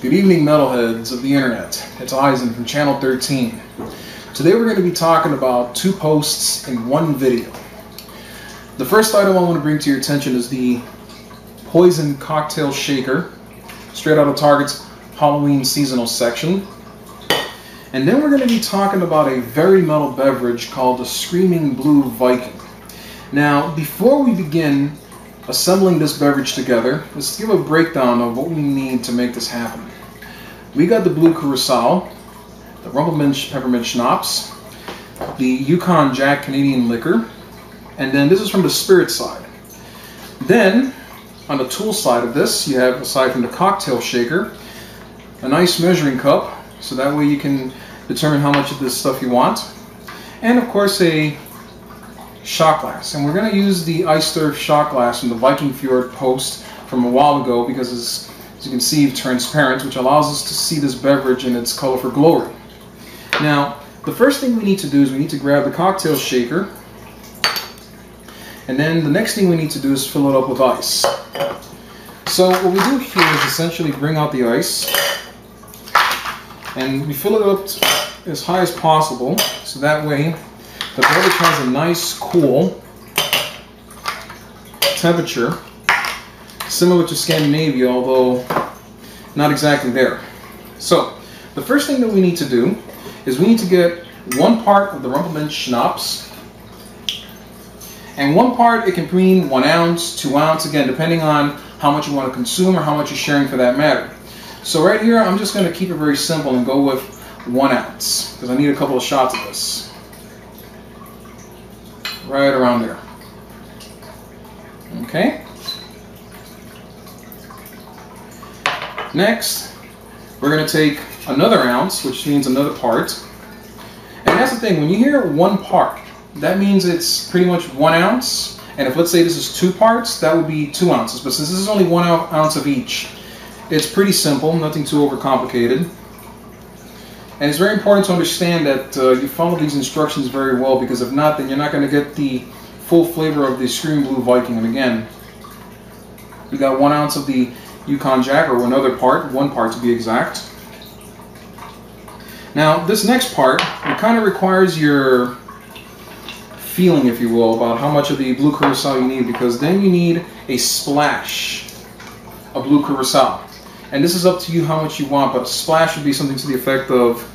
Good evening, metalheads of the internet. It's Eisen from Channel 13. Today we're going to be talking about two posts in one video. The first item I want to bring to your attention is the Poison Cocktail Shaker, straight out of Target's Halloween seasonal section. And then we're going to be talking about a very metal beverage called the Screaming Blue Viking. Now, before we begin assembling this beverage together, let's give a breakdown of what we need to make this happen. We got the Blue Curacao, the Rumpleminch Peppermint Schnapps, the Yukon Jack Canadian Liquor, and then this is from the spirit side. Then, on the tool side of this, you have, aside from the cocktail shaker, a nice measuring cup, so that way you can determine how much of this stuff you want, and of course a shot glass. And we're going to use the Ice Stir shot glass from the Viking Fjord post from a while ago because it's, as you can see, transparent, which allows us to see this beverage in its colorful glory. Now, the first thing we need to do is we need to grab the cocktail shaker, and then the next thing we need to do is fill it up with ice. So what we do here is essentially bring out the ice, and we fill it up as high as possible, so that way the beverage has a nice cool temperature, similar to Scandinavia, although not exactly there. So the first thing that we need to do is we need to get 1 part of the Rumpleminch Schnapps, and 1 part, it can mean 1 ounce, 2 ounce, again, depending on how much you want to consume or how much you're sharing for that matter. So right here, I'm just going to keep it very simple and go with 1 ounce, because I need a couple of shots of this. Right around there. Okay. Next, we're going to take another ounce, which means another part. And that's the thing, when you hear 1 part, that means it's pretty much 1 ounce. And if, let's say, this is 2 parts, that would be 2 ounces. But since this is only 1 ounce of each, it's pretty simple, nothing too overcomplicated. And it's very important to understand that you follow these instructions very well, because if not, then you're not going to get the full flavor of the Screaming Blue Viking. And again, you got 1 ounce of the Yukon Jack, or another part, 1 part to be exact. Now, this next part, it kind of requires your feeling, if you will, about how much of the Blue Curacao you need, because then you need a splash of Blue Curacao. And this is up to you how much you want, but a splash would be something to the effect of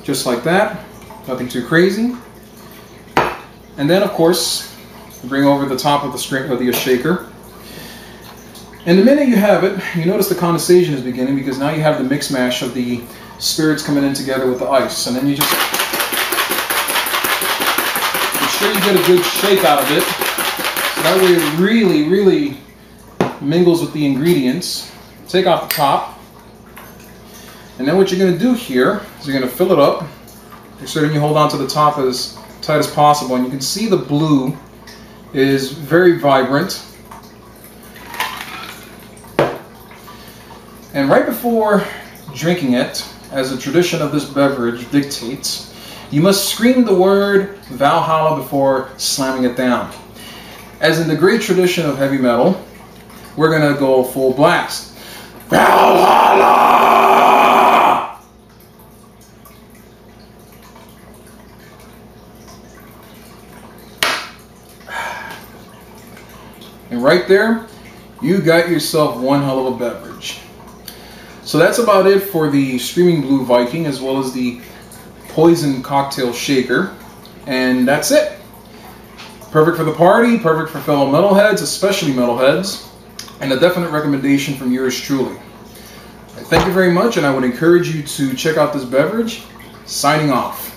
just like that, nothing too crazy. And then, of course, bring over the top of the shaker. And the minute you have it, you notice the condensation is beginning, because now you have the mix mash of the spirits coming in together with the ice. And then you just make sure you get a good shake out of it, so that way it really mingles with the ingredients. Take off the top, and then what you're going to do here is you're going to fill it up. Make sure that you hold on to the top as tight as possible, and you can see the blue is very vibrant. And right before drinking it, as the tradition of this beverage dictates, you must scream the word Valhalla before slamming it down. As in the great tradition of heavy metal, we're going to go full blast. Valhalla! And right there, you got yourself one hell of a beverage. So that's about it for the Screaming Blue Viking, as well as the Poison Cocktail Shaker. And that's it. Perfect for the party, perfect for fellow metalheads, especially metalheads. And a definite recommendation from yours truly. Thank you very much, and I would encourage you to check out this beverage. Signing off.